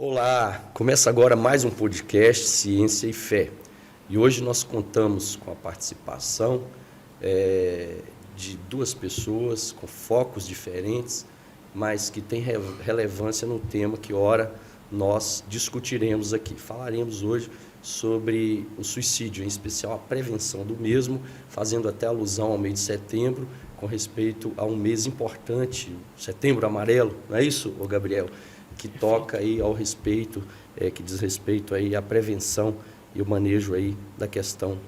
Olá, começa agora mais um podcast Ciência e Fé. E hoje nós contamos com a participação de duas pessoas com focos diferentes, mas que têm relevância no tema que ora nós discutiremos aqui. Falaremos hoje sobre o suicídio, em especial a prevenção do mesmo, fazendo até alusão ao mês de setembro, com respeito a um mês importante, Setembro Amarelo, não é isso, Gabriel? Que toca aí ao respeito, que diz respeito aí à prevenção e o manejo aí da questão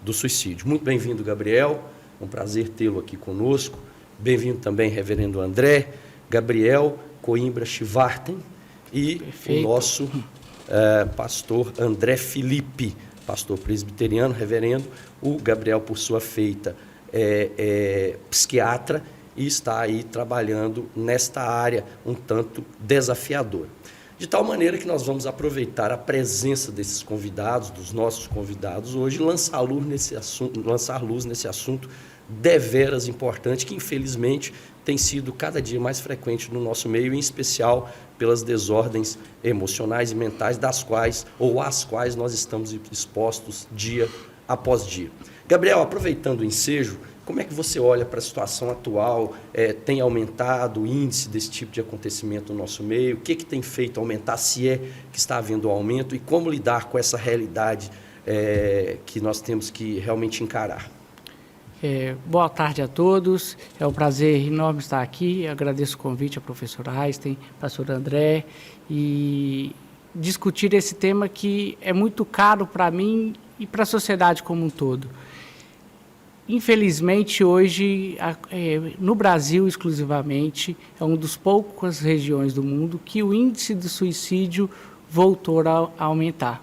do suicídio. Muito bem-vindo, Gabriel, é um prazer tê-lo aqui conosco. Bem-vindo também, reverendo André, Gabriel Coimbra Chivarten e Perfeito. O nosso pastor André Felipe, pastor presbiteriano, reverendo. O Gabriel, por sua feita, é psiquiatra e está aí trabalhando nesta área um tanto desafiadora. De tal maneira que nós vamos aproveitar a presença desses convidados, dos nossos convidados hoje, lançar luz nesse assunto deveras importante, que infelizmente tem sido cada dia mais frequente no nosso meio, em especial pelas desordens emocionais e mentais às quais nós estamos expostos dia após dia. Gabriel, aproveitando o ensejo, como é que você olha para a situação atual? Tem aumentado o índice desse tipo de acontecimento no nosso meio? O que tem feito aumentar, se é que está havendo um aumento? E como lidar com essa realidade que nós temos que realmente encarar? Boa tarde a todos. É um prazer enorme estar aqui. Agradeço o convite ao professor Einstein, pastor André, e discutir esse tema que é muito caro para mim e para a sociedade como um todo. Infelizmente, hoje, no Brasil exclusivamente, é uma das poucas regiões do mundo que o índice de suicídio voltou a aumentar.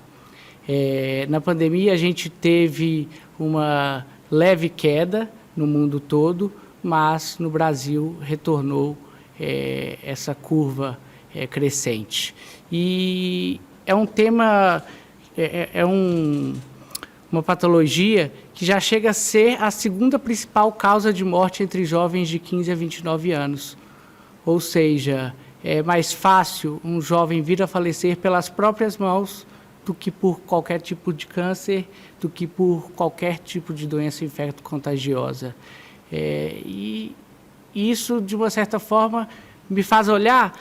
Na pandemia, a gente teve uma leve queda no mundo todo, mas no Brasil retornou essa curva crescente. E é um tema, uma patologia que já chega a ser a segunda principal causa de morte entre jovens de 15 a 29 anos. Ou seja, é mais fácil um jovem vir a falecer pelas próprias mãos do que por qualquer tipo de câncer, do que por qualquer tipo de doença infecto-contagiosa. E isso, de uma certa forma, me faz olhar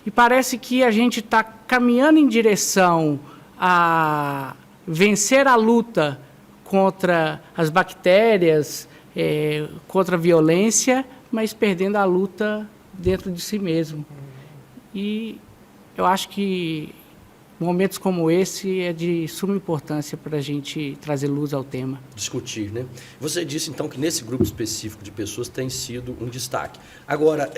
e parece que a gente está caminhando em direção a vencer a luta contra as bactérias, contra a violência, mas perdendo a luta dentro de si mesmo. E eu acho que momentos como esse é de suma importância para a gente trazer luz ao tema. Discutir, né? Você disse, então, que nesse grupo específico de pessoas tem sido um destaque. Agora,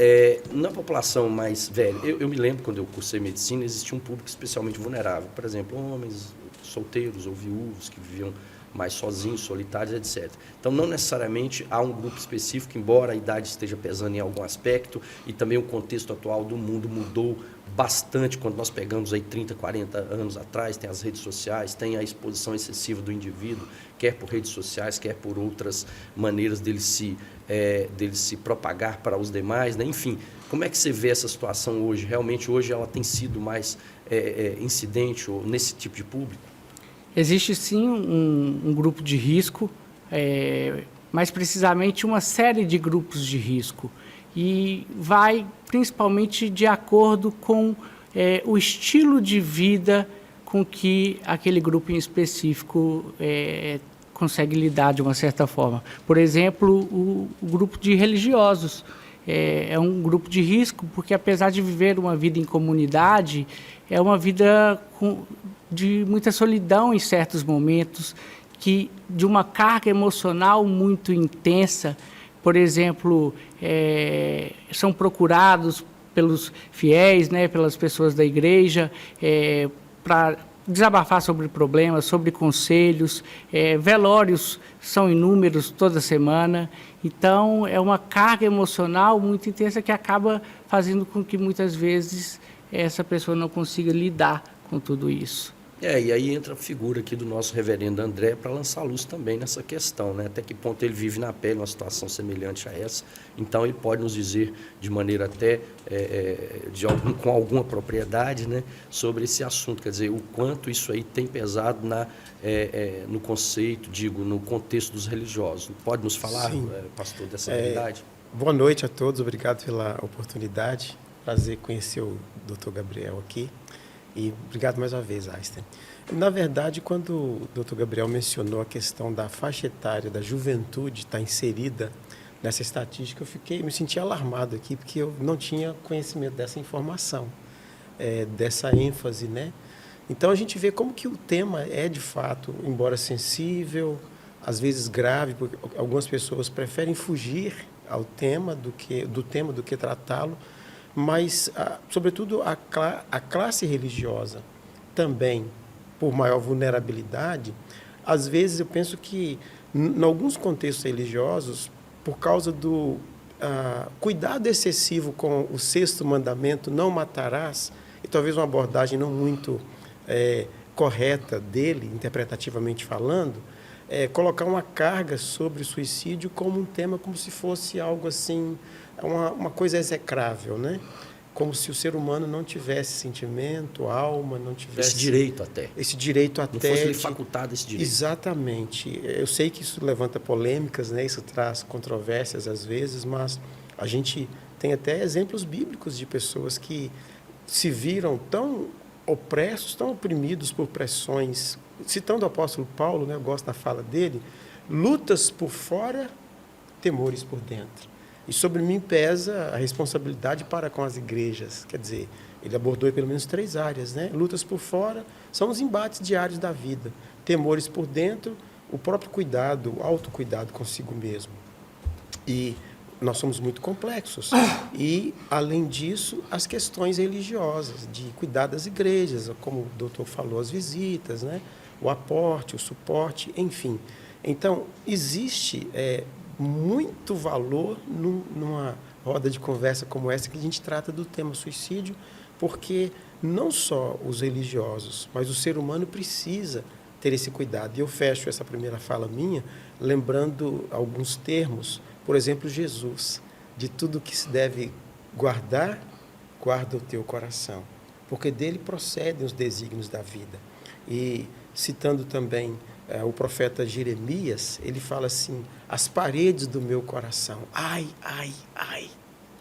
na população mais velha, eu me lembro, quando eu cursei medicina, existia um público especialmente vulnerável. Por exemplo, homens solteiros ou viúvos que viviam mais sozinhos, solitários, etc. Então, não necessariamente há um grupo específico, embora a idade esteja pesando em algum aspecto, e também o contexto atual do mundo mudou bastante quando nós pegamos aí 30, 40 anos atrás, tem as redes sociais, tem a exposição excessiva do indivíduo, quer por redes sociais, quer por outras maneiras dele se propagar para os demais, né? Enfim, como é que você vê essa situação hoje? Realmente hoje ela tem sido mais incidente ou nesse tipo de público? Existe sim um grupo de risco, mais precisamente uma série de grupos de risco, e vai principalmente de acordo com o estilo de vida com que aquele grupo em específico consegue lidar de uma certa forma. Por exemplo, o grupo de religiosos é um grupo de risco porque, apesar de viver uma vida em comunidade, é uma vida de muita solidão em certos momentos, de uma carga emocional muito intensa. Por exemplo, são procurados pelos fiéis, né, pelas pessoas da igreja, para desabafar sobre problemas, sobre conselhos. Velórios são inúmeros toda semana. Então, é uma carga emocional muito intensa que acaba fazendo com que, muitas vezes, essa pessoa não consiga lidar com tudo isso. E aí entra a figura aqui do nosso reverendo André para lançar luz também nessa questão, né? Até que ponto ele vive na pele uma situação semelhante a essa. Então, ele pode nos dizer de maneira até com alguma propriedade, né, sobre esse assunto. Quer dizer, o quanto isso aí tem pesado no conceito, no contexto dos religiosos. Pode nos falar, pastor, dessa realidade? Boa noite a todos, obrigado pela oportunidade. Prazer conhecer o Dr. Gabriel aqui. E obrigado mais uma vez, Einstein. Na verdade, quando o Dr. Gabriel mencionou a questão da faixa etária da juventude estar inserida nessa estatística, me senti alarmado aqui, porque eu não tinha conhecimento dessa informação, dessa ênfase, né? Então, a gente vê como que o tema é, de fato, embora sensível, às vezes grave, porque algumas pessoas preferem fugir ao tema do que tratá-lo, mas, sobretudo, a classe religiosa também, por maior vulnerabilidade, às vezes eu penso que, em alguns contextos religiosos, por causa do cuidado excessivo com o sexto mandamento, não matarás, e talvez uma abordagem não muito correta dele, interpretativamente falando, colocar uma carga sobre o suicídio como um tema, como se fosse algo assim, uma coisa execrável, né? Como se o ser humano não tivesse sentimento, alma, não tivesse... Esse direito até. Não fosse lhe facultado esse direito. Exatamente. Eu sei que isso levanta polêmicas, né? Isso traz controvérsias às vezes, mas a gente tem até exemplos bíblicos de pessoas que se viram tão opressos, tão oprimidos por pressões. Citando o apóstolo Paulo, né? Eu gosto da fala dele, lutas por fora, temores por dentro. E sobre mim pesa a responsabilidade para com as igrejas. Quer dizer, ele abordou pelo menos 3 áreas, né? Lutas por fora são os embates diários da vida. Temores por dentro, o próprio cuidado, o autocuidado consigo mesmo. E nós somos muito complexos. E, além disso, as questões religiosas, de cuidar das igrejas, como o doutor falou, as visitas, né? O aporte, o suporte, enfim. Então, existe muito valor numa roda de conversa como essa, que a gente trata do tema suicídio, porque não só os religiosos, mas o ser humano precisa ter esse cuidado. E eu fecho essa primeira fala minha lembrando alguns termos, por exemplo, Jesus, de tudo que se deve guardar, guarda o teu coração, porque dele procedem os desígnios da vida. E citando também o profeta Jeremias, ele fala assim, as paredes do meu coração, ai, ai, ai,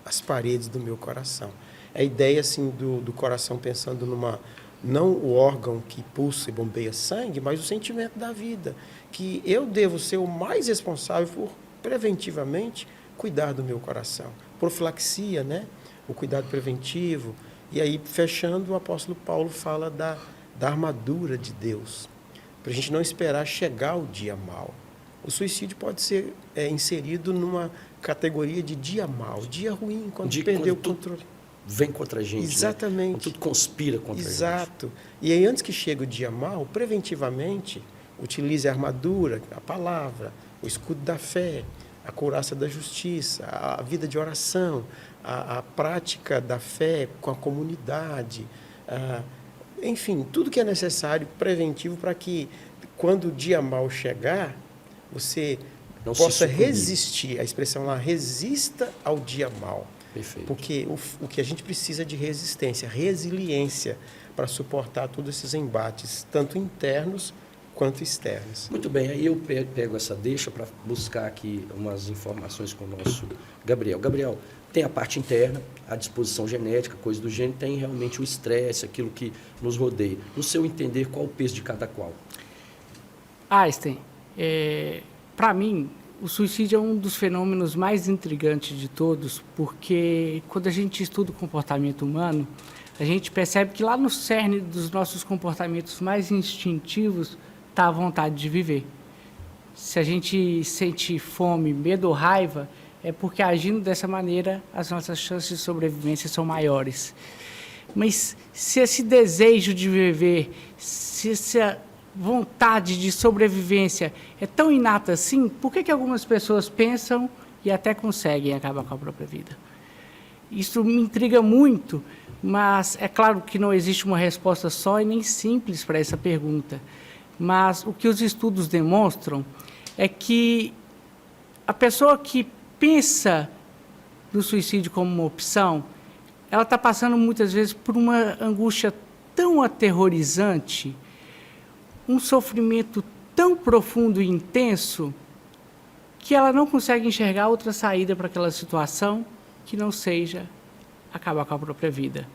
as paredes do meu coração. É a ideia assim, do coração pensando não o órgão que pulsa e bombeia sangue, mas o sentimento da vida, que eu devo ser o mais responsável por, preventivamente, cuidar do meu coração. Profilaxia, né? O cuidado preventivo. E aí, fechando, o apóstolo Paulo fala da armadura de Deus, para a gente não esperar chegar o dia mau. O suicídio pode ser inserido numa categoria de dia mau, dia ruim, quando perdeu o controle. Vem contra a gente. Exatamente. Né? Quando tudo conspira contra a gente. Exato. E aí, antes que chegue o dia mau, preventivamente, utilize a armadura, a palavra, o escudo da fé, a couraça da justiça, a vida de oração, a prática da fé com a comunidade, enfim, tudo que é necessário, preventivo, para que, quando o dia mau chegar, você não possa resistir. A expressão lá, resista ao dia mau. Perfeito. Porque o que a gente precisa é de resistência, resiliência, para suportar todos esses embates, tanto internos quanto externos. Muito bem, aí eu pego essa deixa para buscar aqui umas informações com o nosso Gabriel. Gabriel, tem a parte interna, a disposição genética, coisa do gênero, tem realmente o estresse, aquilo que nos rodeia. No seu entender, qual o peso de cada qual? Einstein, para mim, o suicídio é um dos fenômenos mais intrigantes de todos, porque quando a gente estuda o comportamento humano, a gente percebe que lá no cerne dos nossos comportamentos mais instintivos está a vontade de viver. Se a gente sente fome, medo ou raiva, é porque agindo dessa maneira as nossas chances de sobrevivência são maiores. Mas se esse desejo de viver, se essa vontade de sobrevivência é tão inata assim, por que algumas pessoas pensam e até conseguem acabar com a própria vida? Isso me intriga muito, mas é claro que não existe uma resposta só e nem simples para essa pergunta. Mas o que os estudos demonstram é que a pessoa que pensa no suicídio como uma opção, ela está passando muitas vezes por uma angústia tão aterrorizante, um sofrimento tão profundo e intenso, que ela não consegue enxergar outra saída para aquela situação que não seja acabar com a própria vida.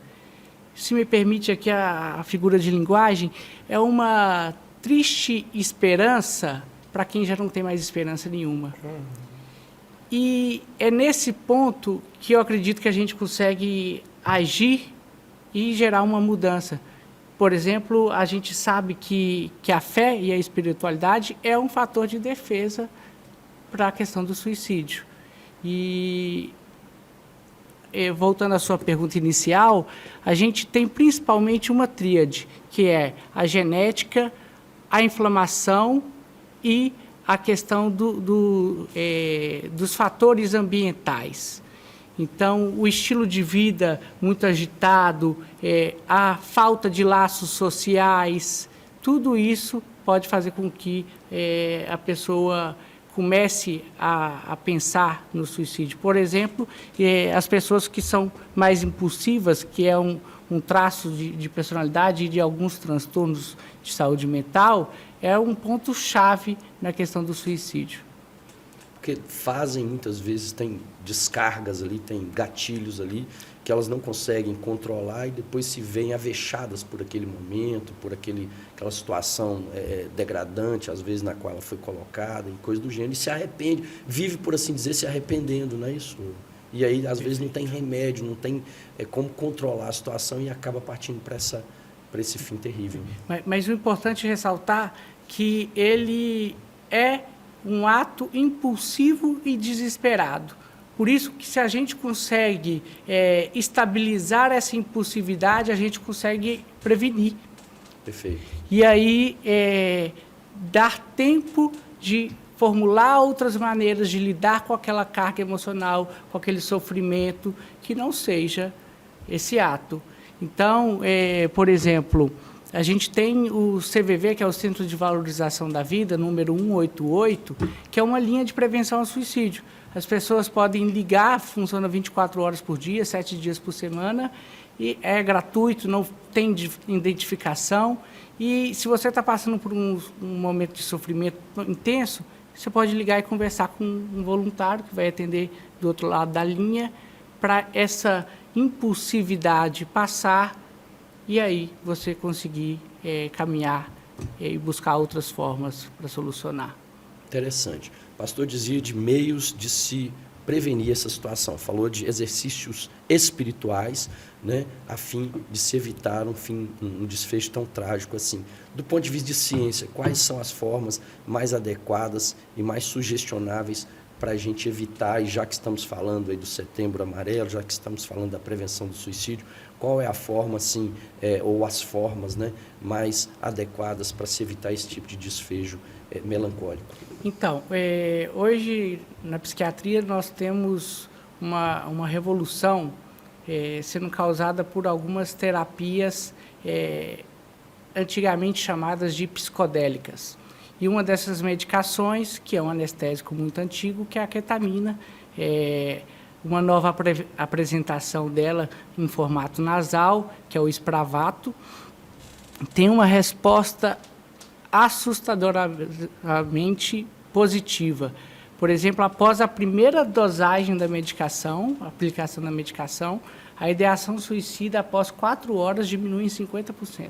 Se me permite aqui a figura de linguagem, é uma triste esperança para quem já não tem mais esperança nenhuma. E é nesse ponto que eu acredito que a gente consegue agir e gerar uma mudança. Por exemplo, a gente sabe que a fé e a espiritualidade é um fator de defesa para a questão do suicídio. E voltando à sua pergunta inicial, a gente tem principalmente uma tríade, que é a genética, a inflamação e a questão dos fatores ambientais. Então, o estilo de vida muito agitado, a falta de laços sociais, tudo isso pode fazer com que a pessoa comece a pensar no suicídio. Por exemplo, as pessoas que são mais impulsivas, que é um traço de personalidade e de alguns transtornos de saúde mental, é um ponto-chave na questão do suicídio. Porque muitas vezes, tem descargas ali, tem gatilhos ali, que elas não conseguem controlar e depois se veem avechadas por aquele momento, por aquela situação degradante, às vezes, na qual ela foi colocada, e coisa do gênero, e se arrepende, vive, por assim dizer, se arrependendo, não é isso? E aí, às vezes, não tem remédio, não tem como controlar a situação e acaba partindo para esse fim terrível. Mas o importante é ressaltar que ele é um ato impulsivo e desesperado. Por isso que, se a gente consegue estabilizar essa impulsividade, a gente consegue prevenir. Perfeito. E aí, dar tempo de formular outras maneiras de lidar com aquela carga emocional, com aquele sofrimento, que não seja esse ato. Então, por exemplo, a gente tem o CVV, que é o Centro de Valorização da Vida, número 188, que é uma linha de prevenção ao suicídio. As pessoas podem ligar, funciona 24 horas por dia, 7 dias por semana, e é gratuito, não tem identificação. E se você está passando por um momento de sofrimento intenso, você pode ligar e conversar com um voluntário que vai atender do outro lado da linha, para essa impulsividade passar e aí você conseguir caminhar e buscar outras formas para solucionar. Interessante. O pastor dizia de meios de se prevenir essa situação. Falou de exercícios espirituais, né, a fim de se evitar um desfecho tão trágico assim. Do ponto de vista de ciência, quais são as formas mais adequadas e mais sugestionáveis para a gente evitar, e já que estamos falando aí do Setembro Amarelo, já que estamos falando da prevenção do suicídio, qual é a forma, assim, ou as formas, né, mais adequadas para se evitar esse tipo de desfecho melancólico? Então, hoje na psiquiatria nós temos uma revolução sendo causada por algumas terapias antigamente chamadas de psicodélicas. E uma dessas medicações, que é um anestésico muito antigo, que é a ketamina, uma nova apresentação dela em formato nasal, que é o Spravato, tem uma resposta assustadoramente positiva. Por exemplo, após a primeira dosagem da medicação, a aplicação da medicação, a ideação suicida após 4 horas diminui em 50%.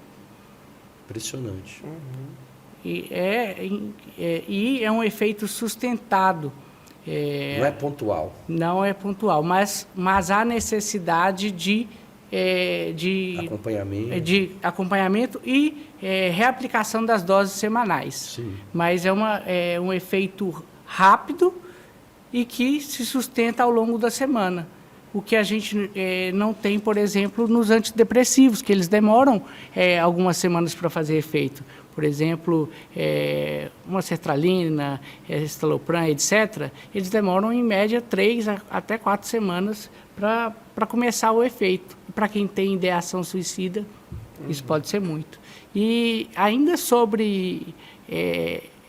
Impressionante. Uhum. E é um efeito sustentado. Não é pontual. Não é pontual, mas há necessidade de acompanhamento e reaplicação das doses semanais. Sim. Mas é um efeito rápido e que se sustenta ao longo da semana. O que a gente não tem, por exemplo, nos antidepressivos, que eles demoram algumas semanas para fazer efeito. Por exemplo, uma sertralina, estalopram, etc., eles demoram, em média, 3 até 4 semanas para começar o efeito. Para quem tem ideação suicida, isso pode ser muito. E ainda sobre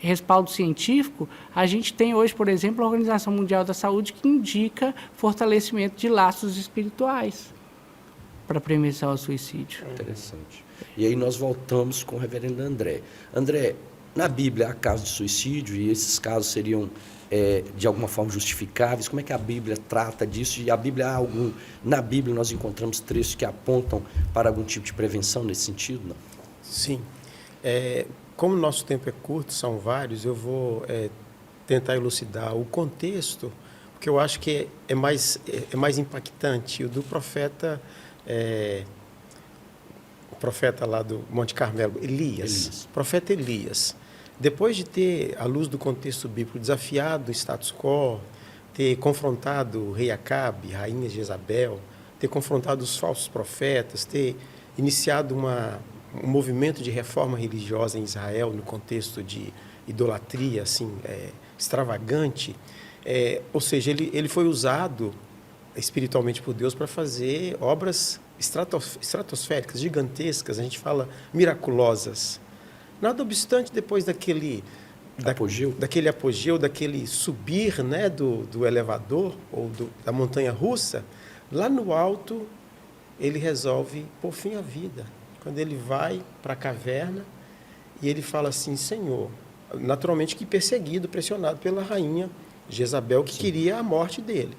respaldo científico, a gente tem hoje, por exemplo, a Organização Mundial da Saúde que indica fortalecimento de laços espirituais para prevenção ao suicídio. Interessante. E aí nós voltamos com o reverendo André. André, na Bíblia há casos de suicídio e esses casos seriam de alguma forma justificáveis? Como é que a Bíblia trata disso? E a Bíblia na Bíblia nós encontramos trechos que apontam para algum tipo de prevenção nesse sentido? Não? Sim. Como o nosso tempo é curto, são vários, eu vou tentar elucidar o contexto, porque eu acho que é mais impactante. O do profeta, o profeta lá do Monte Carmelo, Elias. Profeta Elias. Depois de ter, à luz do contexto bíblico, desafiado o status quo, ter confrontado o rei Acabe, rainha Jezabel, ter confrontado os falsos profetas, ter iniciado um movimento de reforma religiosa em Israel no contexto de idolatria assim, extravagante, ou seja, ele foi usado espiritualmente por Deus para fazer obras estratosféricas, gigantescas, a gente fala miraculosas. Nada obstante, depois daquele apogeu, daquele subir, né, do elevador ou da montanha russa, lá no alto ele resolve pôr fim à vida. Quando ele vai para a caverna e ele fala assim: Senhor, naturalmente que perseguido, pressionado pela rainha Jezabel, que queria a morte dele.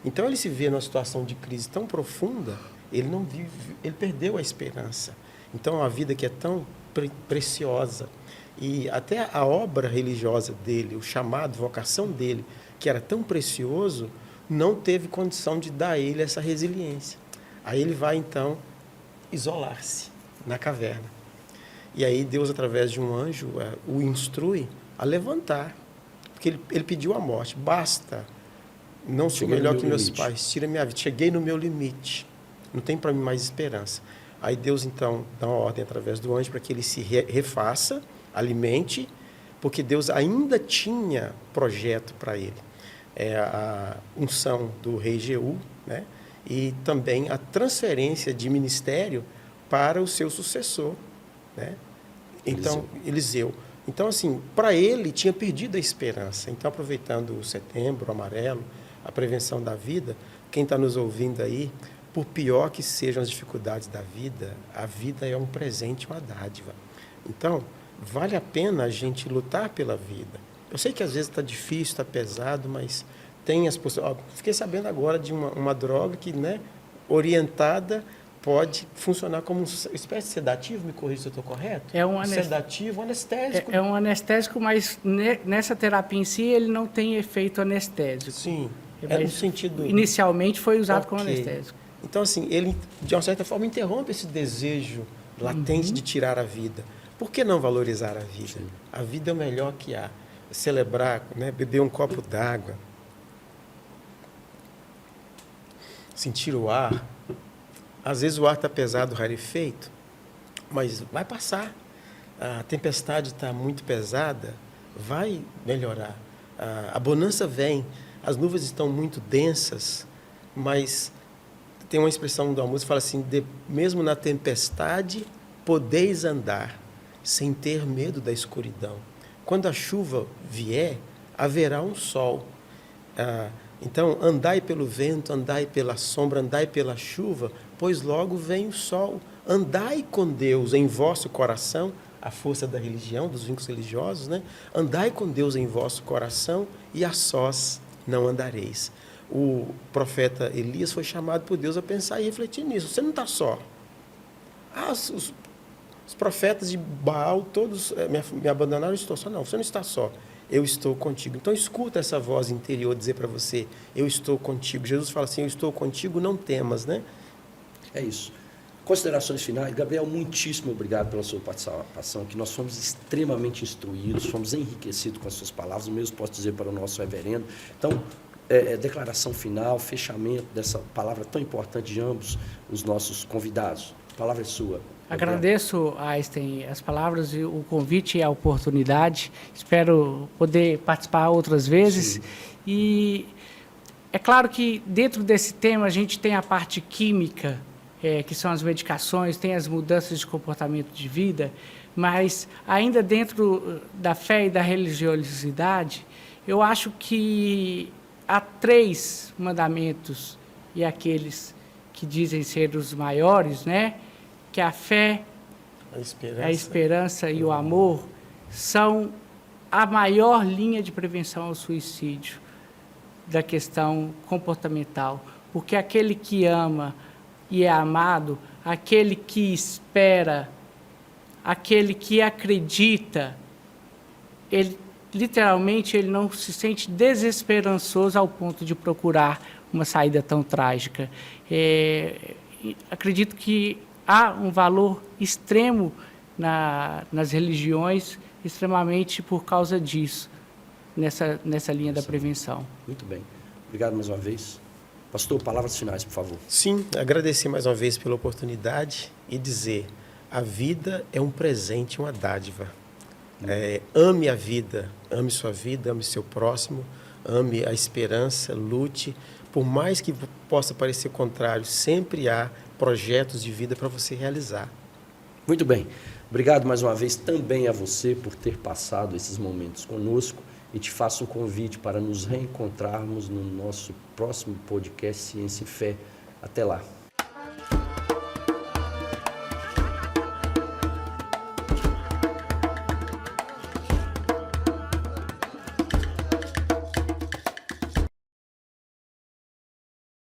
Então ele se vê numa situação de crise tão profunda, ele não vive, ele perdeu a esperança. Então a vida que é tão preciosa e até a obra religiosa dele, o chamado, a vocação dele, que era tão precioso, não teve condição de dar a ele essa resiliência. Aí ele vai então isolar-se na caverna. E aí Deus, através de um anjo, o instrui a levantar, porque ele pediu a morte. Basta, não sou melhor que meus pais, tira minha vida, cheguei no meu limite, não tem para mim mais esperança. Aí Deus então dá uma ordem através do anjo para que ele se refaça, alimente, porque Deus ainda tinha projeto para ele. A unção do rei Jeú, né? E também a transferência de ministério para o seu sucessor, né? Então, Eliseu. Então, assim, para ele tinha perdido a esperança. Então, aproveitando o Setembro Amarelo, a prevenção da vida, quem está nos ouvindo aí, por pior que sejam as dificuldades da vida, a vida é um presente, uma dádiva. Então, vale a pena a gente lutar pela vida. Eu sei que às vezes está difícil, está pesado, mas tem as possibilidades. Fiquei sabendo agora de uma droga que, né, orientada, pode funcionar como uma espécie de sedativo, me corrija se eu estou correto? Sedativo, anestésico. É um anestésico, mas nessa terapia em si ele não tem efeito anestésico. Sim, no sentido... Inicialmente foi usado como anestésico. Então, assim, ele, de uma certa forma, interrompe esse desejo latente de tirar a vida. Por que não valorizar a vida? Sim. A vida é o melhor que há. Celebrar, né, beber um copo d'água, sentir o ar. Às vezes o ar está pesado, rarefeito, mas vai passar. A tempestade está muito pesada, vai melhorar. A bonança vem, as nuvens estão muito densas, mas tem uma expressão da música que fala assim: mesmo na tempestade podeis andar, sem ter medo da escuridão. Quando a chuva vier, haverá um sol. Então, andai pelo vento, andai pela sombra, andai pela chuva, pois logo vem o sol. Andai com Deus em vosso coração, a força da religião, dos vínculos religiosos, né? Andai com Deus em vosso coração e a sós não andareis. O profeta Elias foi chamado por Deus a pensar e refletir nisso. Você não está só. Os profetas de Baal todos me abandonaram, eu estou só. Não, você não está só. Eu estou contigo. Então, escuta essa voz interior dizer para você: eu estou contigo. Jesus fala assim: eu estou contigo, não temas, né? É isso. Considerações finais. Gabriel, muitíssimo obrigado pela sua participação, que nós fomos extremamente instruídos, fomos enriquecidos com as suas palavras, o mesmo posso dizer para o nosso reverendo. Então, declaração final, fechamento dessa palavra tão importante de ambos os nossos convidados. A palavra é sua. Agradeço, Einstein, as palavras, e o convite e a oportunidade. Espero poder participar outras vezes. Sim. E É claro que dentro desse tema a gente tem a parte química, que são as medicações, tem as mudanças de comportamento de vida, mas ainda dentro da fé e da religiosidade, eu acho que há 3 mandamentos, e aqueles que dizem ser os maiores, né? Que a fé, a esperança e o amor são a maior linha de prevenção ao suicídio da questão comportamental. Porque aquele que ama e é amado, aquele que espera, aquele que acredita, ele literalmente ele não se sente desesperançoso ao ponto de procurar uma saída tão trágica. Acredito que há um valor extremo nas religiões, extremamente por causa disso, nessa linha da prevenção. Muito bem. Obrigado mais uma vez. Pastor, palavras finais, por favor. Sim, agradecer mais uma vez pela oportunidade e dizer, a vida é um presente, uma dádiva. Ame a vida, ame sua vida, ame seu próximo, ame a esperança, lute. Por mais que possa parecer contrário, sempre há projetos de vida para você realizar. Muito bem. Obrigado mais uma vez também a você por ter passado esses momentos conosco e te faço um convite para nos reencontrarmos no nosso próximo podcast Ciência e Fé. Até lá.